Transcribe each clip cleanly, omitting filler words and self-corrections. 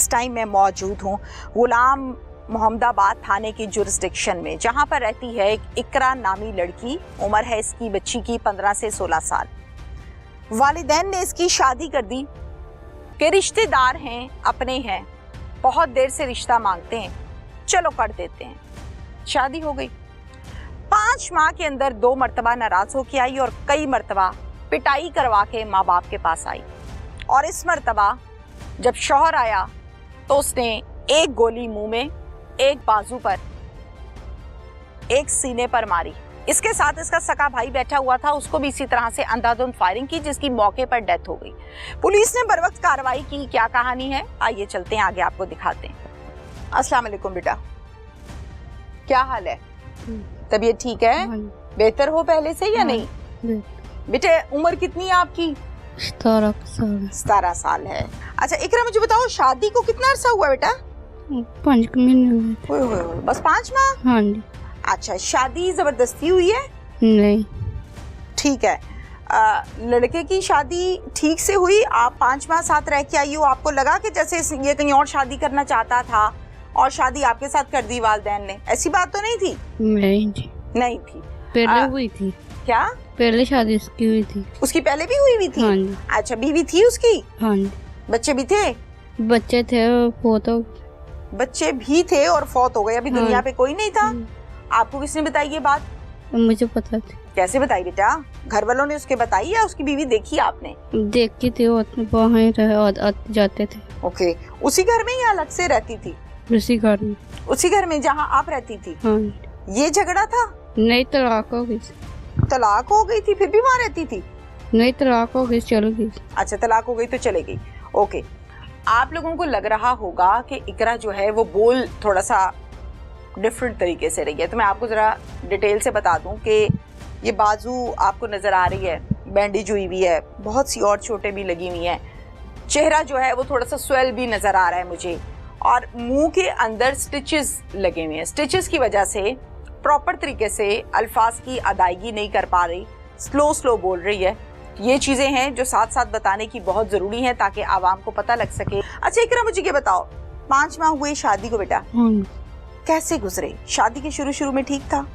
इस टाइम मैं मौजूद हूँ गुलाम मोहम्मदाबाद थाने की जुरिस्डिक्शन में, जहाँ पर रहती है एक इकरा नामी लड़की। उम्र है इसकी बच्ची की 15 से 16 साल। वालिदैन ने इसकी शादी कर दी कि रिश्तेदार हैं, अपने हैं, बहुत देर से रिश्ता मांगते हैं, चलो कर देते हैं। शादी हो गई। 5 माह के अंदर 2 मरतबा नाराज होके आई और कई मरतबा पिटाई करवा के माँ बाप के पास आई। और इस मरतबा जब शौहर आया तो उसने एक गोली मुंह में, एक बाजू पर, एक सीने पर मारी। इसके साथ इसका सका भाई बैठा हुआ था, उसको भी इसी तरह से अंधाधुंध फायरिंग की, जिसकी मौके पर डेथ हो गई। पुलिस ने बर वक्त कार्रवाई की। क्या कहानी है आइए चलते हैं आगे, आपको दिखाते हैं। अस्सलाम वालेकुम बेटा, क्या हाल है? तबीयत ठीक है? बेहतर हो पहले से या नहीं? बेटे उम्र कितनी है आपकी? 17 साल है। अच्छा इकरा मुझे बताओ, शादी को कितना अरसा हुआ बेटा? 5 महीने हुए। बस 5 माह? हाँ जी। अच्छा, शादी जबरदस्ती हुई है? नहीं। ठीक है। लड़के की शादी ठीक से हुई? आप 5 माह साथ रह के आई हो, आपको लगा कि जैसे ये कहीं और शादी करना चाहता था और शादी आपके साथ कर दी वालिदैन ने? ऐसी बात तो नहीं थी? नहीं जी, नहीं थी। पहले हुई थी। क्या? पहले शादी उसकी हुई थी। उसकी पहले भी हुई थी? हाँ जी। अच्छा, बीवी थी उसकी? हाँ जी। बच्चे भी थे? बच्चे थे, फौत हो। बच्चे भी थे और फौत हो गए। अभी हाँ। दुनिया पे कोई नहीं था? आपको किसने बताई ये बात? मुझे पता थी। कैसे बताई बेटा? घर वालों ने उसके बताई या उसकी बीवी देखी आपने? देखी थी, वहीं रहे और जाते थे। ओके। उसी घर में या अलग से रहती थी? उसी घर में। उसी घर में जहाँ आप रहती थी? हाँ। ये झगड़ा था? नहीं, तलाक हो गई। तलाक हो गई थी फिर भी वहाँ रहती थी? नहीं, तलाक हो गई, चल गई। अच्छा, तलाक हो गई तो चले गई। ओके। आप लोगों को लग रहा होगा कि इकरा जो है वो बोल थोड़ा सा डिफरेंट तरीके से रही है, तो मैं आपको जरा डिटेल से बता दूं कि ये बाजू आपको नजर आ रही है, बैंडेज हुई हुई है, बहुत सी और चोटें भी लगी हुई हैं। चेहरा जो है वो थोड़ा सा स्वेल भी नजर आ रहा है मुझे, और मुंह के अंदर स्टिचेस लगे हुए हैं। स्टिचेस की वजह से प्रॉपर तरीके से अल्फाज की अदायगी नहीं कर पा रही, स्लो बोल रही है। ये चीजें हैं जो साथ साथ बताने की बहुत जरूरी है ताकि आवाम को पता लग सके। अच्छा इकरा मुझे ये बताओ, 5 माह हुए शादी को बेटा, कैसे गुजरे? शादी के शुरू में ठीक था?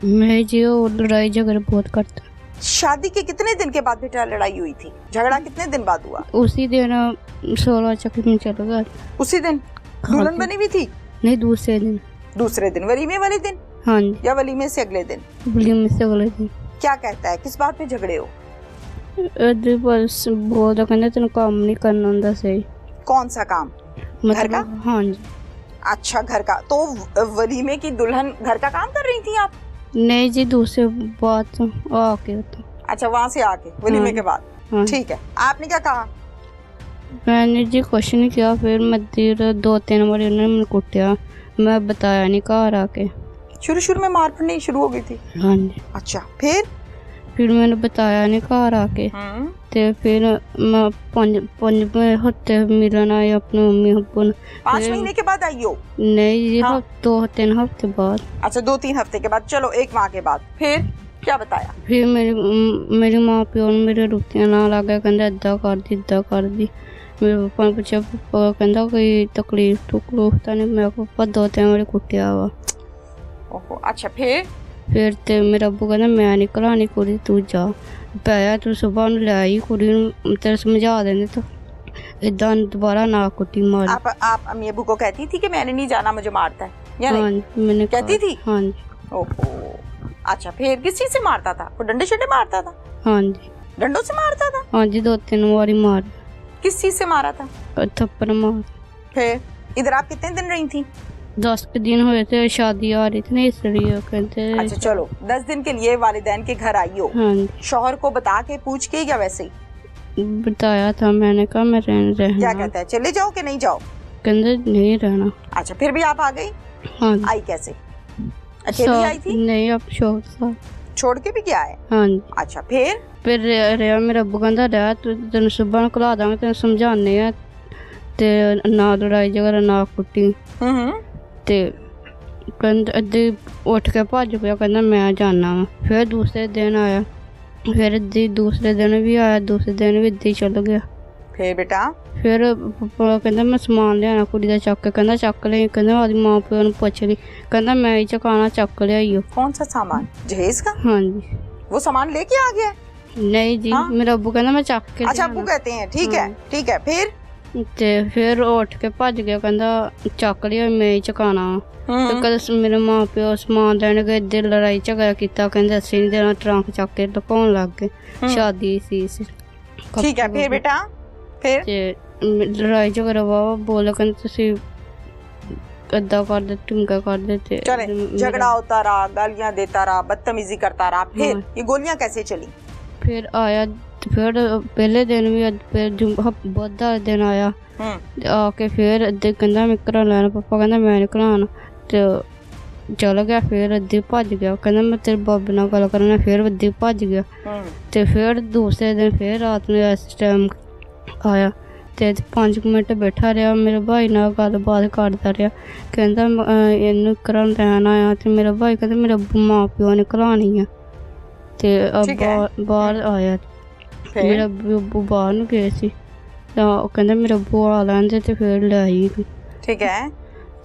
मैं जो लड़ाई झगड़ा बहुत करता। शादी के कितने दिन के बाद बेटा लड़ाई हुई थी? झगड़ा कितने दिन बाद हुआ? उसी दिन 16 चक्कर में चला गया। उसी दिन दुल्हन बनी हुई थी? नहीं, दूसरे दिन वलीमे वाले दिन? हाँ जी। या वलीमे से अगले दिन? वलीमे से अगले दिन। क्या कहता है, किस बात पे झगड़े हो? बस बहुत कहते तेन काम नहीं करना होता सही। कौन सा काम? घर का? हाँ जी। अच्छा, घर का। तो वलीमे की दुल्हन घर का काम कर रही थी आप? नहीं जी, दूसरे बात आके। अच्छा, वहाँ से आके वलीमे के बाद? हाँ। ठीक है, आपने क्या कहा? मैंने जी कुछ नहीं किया। फिर मदीर 2-3 बार उन्होंने कुटिया, मैं बताया नहीं घर आके। शुरू में मार पड़नी शुरू हो गई थी? हाँ जी। अच्छा, फिर मैंने बताया नहीं घर आके। ते फिर मैं 5 हफ्ते मिलन आई अपने मम्मी अब्बू। 5 महीने के बाद आई हो? नहीं, हाँ। 2-3 हफ्ते बाद। अच्छा, 2-3 हफ्ते के बाद। चलो, 1 माह के बाद फिर क्या बताया? फिर मेरी माँ प्यो ने मेरे रुपया ना लगे, कहते इदा कर दी। मेरे पापा ने पूछा, पापा कहता कोई तकलीफ तो नहीं? मैं पापा 2-3 बार कुटिया वा। अच्छा, फिर ते मेरा अब्बू कहता मैं नहीं घलानी कुड़ी, तू जा पाया, तू सुबह ले आई कुड़ी, तेरे समझा देने तो इदा दोबारा ना कुटी मार। आप अम्मी अब्बू को कहती थी कि मैंने नहीं जाना, मुझे मारता है या नहीं? हाँ, मैंने कहती थी? हाँ जी। ओहो। अच्छा, फिर किस चीज से मारता था? वो डंडे शंडे मारता था? हाँ जी। डंडों से मारता था? हाँ जी, 2-3 बारी मार। किस चीज से मारा था? थप्पड़ मार। फिर इधर आप कितने दिन रही थी? 10 दिन हुए थे, शादी आ रही थी ना, इसलिए कहते। अच्छा चलो, 10 दिन के लिए वालिदैन के घर आई हो। हाँ जी। शौहर को बता के पूछ के या वैसे ही? बताया था, मैंने कहा मैं रहना। क्या कहता है, चले जाओ कि नहीं जाओ? कहते नहीं रहना। अच्छा, फिर भी आप आ गई? हाँ। आई कैसे? अकेली आई थी? नहीं, अब शौहर छोड़ के भी क्या है? हाँ जी। अच्छा, फिर रहा मेरा अब्बू कहता रहा, तेन सुबह घला दांगे, तेन समझाने आ ते ना लड़ाई झगड़ा ना कुट्टी। ते अद्धे उठ के भज पिया, कहता मैं जाना वा। फिर दूसरे दिन आया, फिर दूसरे दिन भी आया, दूसरे दिन भी इद्दां ही चल गया। फिर बेटा ਫਿਰ ਪਾਪਾ ਕਹਿੰਦਾ ਮੈਂ ਸਮਾਨ ਲਿਆਣਾ ਕੁੜੀ ਦਾ ਚੱਕ ਕੇ ਕਹਿੰਦਾ ਚੱਕ ਲਈ ਕਹਿੰਦਾ ਆਦੀ ਮਾਂ ਪਿਓ ਨੂੰ ਪੁੱਛ ਲਈ ਕਹਿੰਦਾ ਮੈਂ ਹੀ ਚਕਾਣਾ ਚੱਕ ਲਿਆਈਓ कौन सा सामान जहेज का ਹਾਂਜੀ वो सामान लेके आ गया है? ਨਹੀਂ ਜੀ हाँ? ਮੇਰਾ ਅੱਬੂ ਕਹਿੰਦਾ ਮੈਂ ਚੱਕ ਕੇ अच्छा अब्बू कहते हैं ठीक है ठीक है फिर ਤੇ ਫਿਰ ਉਹ ਉੱਠ ਕੇ ਭੱਜ ਗਿਆ ਕਹਿੰਦਾ ਚੱਕ ਲਿਆ ਮੈਂ ਹੀ ਚਕਾਣਾ ਤੇ ਕਦੇ ਮੇਰੇ ਮਾਂ ਪਿਓ ਸਮਾਨ ਲੈਣ ਗਏ ਇੱਧਰ ਲੜਾਈ ਝਗੜਾ ਕੀਤਾ ਕਹਿੰਦੇ ਅਸੀਂ ਨਹੀਂ ਦੇਣਾ ਟਰੰਕ ਚੱਕ ਕੇ ਲੁਕਾਉਣ ਲੱਗ ਗਏ ਸ਼ਾਦੀ ਸੀ ठीक है फिर बेटा फिर ਤੇ ਲੜਾਈ ਝਗੜਾ ਵਾ ਬੋਲ ਕਹਿੰਦੇ ਤੁਸੀਂ ਏਦਾਂ ਕਰਦੇ ਟੁੰਗਾ ਕਰਦੇ ਤੇ चले झगड़ा होता रहा गालियां देता रहा बदतमीजी करता रहा फिर ये गोलियां कैसे चली ਫਿਰ ਆਇਆ ਤੇ ਫਿਰ ਪਹਿਲੇ ਦਿਨ ਵੀ ਅੱਜ ਫਿਰ ਬੁੱਧ ਵਾਲੇ ਦਿਨ ਆਇਆ ਤੇ ਆ ਕੇ ਫਿਰ ਅੱਧੇ ਕਹਿੰਦਾ ਮੈਂ ਕਰਾ ਲੈਣਾ ਪਾਪਾ ਕਹਿੰਦਾ ਮੈਂ ਨਹੀਂ ਕਰਾਉਣਾ ਤੇ ਚਲ ਗਿਆ ਫਿਰ ਅੱਧੇ ਭੱਜ ਗਿਆ ਕਹਿੰਦਾ ਮੈਂ ਤੇਰੇ ਬਾਬੇ ਨਾਲ ਗੱਲ ਕਰਨਾ ਫਿਰ ਅੱਧੇ ਭੱਜ ਗਿਆ ਤੇ ਫਿਰ ਦੂਸਰੇ ਦਿਨ ਫਿਰ ਰਾਤ ਨੂੰ ਇਸ ਟਾਈਮ ਆਇਆ ਤੇ 5 ਮਿੰਟ ਬੈਠਾ ਰਿਹਾ ਮੇਰੇ ਭਾਈ ਨਾਲ ਗੱਲਬਾਤ ਕਰਦਾ ਰਿਹਾ ਕਹਿੰਦਾ ਇਹਨੂੰ ਕਰਾਂ ਲੈਣ ਆਇਆ ਤੇ ਮੇਰਾ ਭਾਈ ਕਹਿੰਦਾ ਮੇਰਾ ਮਾਂ ਪਿਓ ਨੇ ਘਲਾਣੀ ਆ ਤੇ ਬਾਹਰ ਆਇਆ ਮੇਰਾ ਅੱਬੂ ਬਾਹਰ ਨੂੰ ਗਏ ਸੀ ਤਾਂ ਉਹ ਕਹਿੰਦਾ ਮੇਰਾ ਅੱਬੂ ਆ ਲੈਂਦੇ ਤੇ ਫਿਰ ਲੈ ਆਈ ठीक है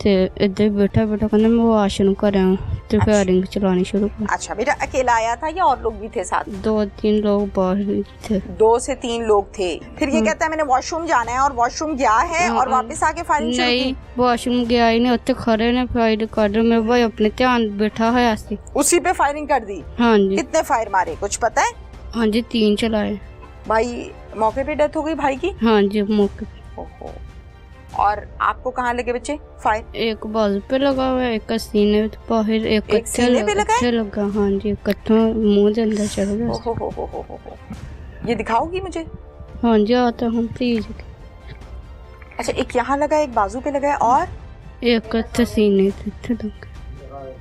ਤੇ ਇੱਧਰ ਬੈਠਾ ਕਹਿੰਦਾ ਮੈਂ ਵਾਸ਼ਰੂਮ ਕਰਾਂ ਤੇ ਫਾयरिंग चलानी शुरू कर। अच्छा बेटा अकेला आया था या और लोग भी थे साथ 2-3 लोग बाहर थे 2 से 3 लोग थे फिर ये कहता है मैंने वॉशरूम जाना है और वॉशरूम गया है और वापस आके फायरिंग शुरू की नहीं वॉशरूम गया ही नहीं उत्ते खड़े ने फायर कर रहे मेरे भाई अपने ध्यान बैठा होया सी उसी पे फायरिंग कर दी हाँ जी कितने फायर मारे कुछ पता है हाँ जी 3 चलाए भाई मौके पे डेथ हो गई भाई की हाँ जी मौके ओहो और आपको कहाँ लगे बच्चे फायर एक बाजू पे लगा हुआ है एक सीने पे बाहर एक सीने पे लगा है लगा हाँ जी कट्ठा मुंह के अंदर चल गया हो ये दिखाओगी मुझे हाँ जी आता हूँ प्लीज अच्छा एक यहाँ लगा एक बाजू पे लगा है और एक सीने पे लगा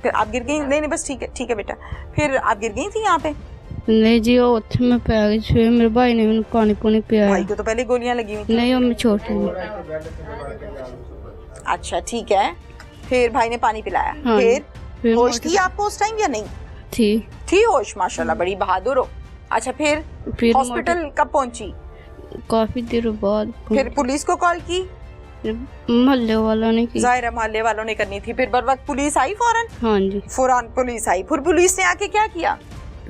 फिर आप गिर गई नहीं बस ठीक है बेटा फिर आप गिर गई थी यहाँ पे नहीं जी वो उत्थे मैं पै गई फिर मेरे भाई ने मैंने पानी पुनी पिया भाई को तो पहले गोलियां लगी हुई थी नहीं वो मैं छोटी अच्छा ठीक है फिर भाई ने पानी पिलाया हाँ, फिर होश थी आपको उस टाइम या नहीं थी होश माशाल्लाह बड़ी बहादुर हो अच्छा फिर हॉस्पिटल कब पहुंची काफी देर बाद फिर पुलिस को कॉल की मोहल्ले वालों ने की जाहिर है मोहल्ले वालों ने करनी थी फिर बर वक्त पुलिस आई फौरन हाँ जी फौरन पुलिस आई फिर पुलिस ने आके क्या किया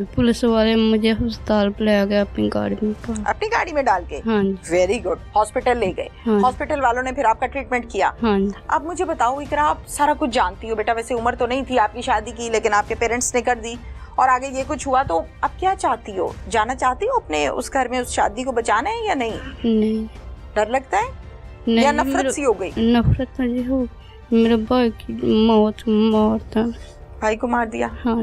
पुलिस वाले मुझे अस्पताल ले गए अपनी गाड़ी में डाल के हाँ वेरी गुड हॉस्पिटल ले गए हॉस्पिटल वालों ने फिर आपका ट्रीटमेंट किया हाँ अब मुझे बताओ इकरा आप सारा कुछ जानती हो बेटा वैसे उम्र तो नहीं थी आपकी शादी की लेकिन आपके पेरेंट्स ने कर दी और आगे ये कुछ हुआ तो अब क्या चाहती हो जाना चाहती हो अपने उस घर में उस शादी को बचाना है या नहीं डर लगता है या नफरत सी हो गई नफरत मुझे हो मेरे भाई की मौत भाई को मार दिया हाँ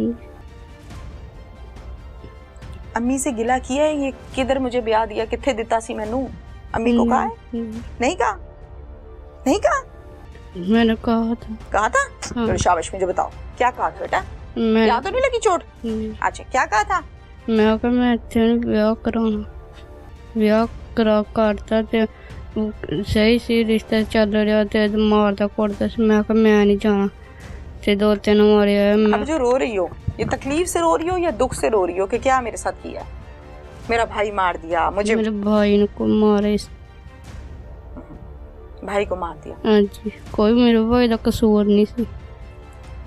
अम्मी से गिला किया है ये किधर मुझे ब्याह दिया किथे दिता सी मैनू अम्मी को कहा है नहीं कहा मैंने कहा था हाँ। तो शाबाश मुझे बताओ क्या कहा था बेटा ब्याह तो नहीं लगी चोट अच्छा क्या कहा था मैं ब्याह करता ते सही सी रिश्ता चल रहा ते मारदा कुटदा सी मैं नहीं जाना ते 2-3 मारे अब जो रो रही हो ये तकलीफ से रो रही हो या दुख से रो रही हो कि क्या मेरे साथ किया मेरा भाई मार दिया मुझे मेरे भाई ने को मारे भाई को मार दिया हाँ जी कोई मेरे भाई का कसूर नहीं सी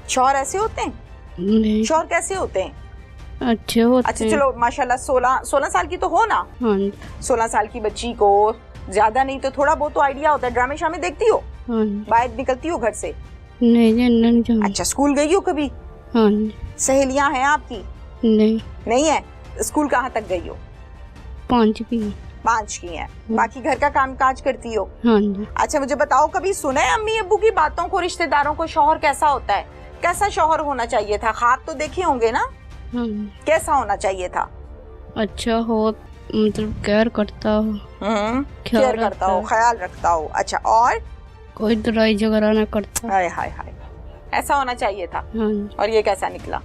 शौहर ऐसे होते हैं नहीं शौहर कैसे होते हैं अच्छे होते अच्छा चलो माशाल्लाह 16 साल की तो हो ना हाँ 16 साल की बच्ची को ज्यादा नहीं तो थोड़ा बहुत तो आइडिया होता है ड्रामे शामे देखती हो हाँ बाहर निकलती हो घर से नहीं अच्छा स्कूल गई हो कभी हाँ सहेलियां हैं आपकी नहीं है स्कूल कहाँ तक गई हो 5 की है बाकी घर का काम काज करती हो हाँ अच्छा मुझे बताओ कभी सुना है अम्मी अब्बू की बातों को रिश्तेदारों को शौहर कैसा होता है कैसा शौहर होना चाहिए था ख्वाब तो देखे होंगे ना कैसा होना चाहिए था अच्छा हो मतलब केयर करता हो ख्याल रखता हो अच्छा और कोई लड़ाई झगड़ा ना करता हाय ऐसा होना चाहिए था और ये कैसा निकला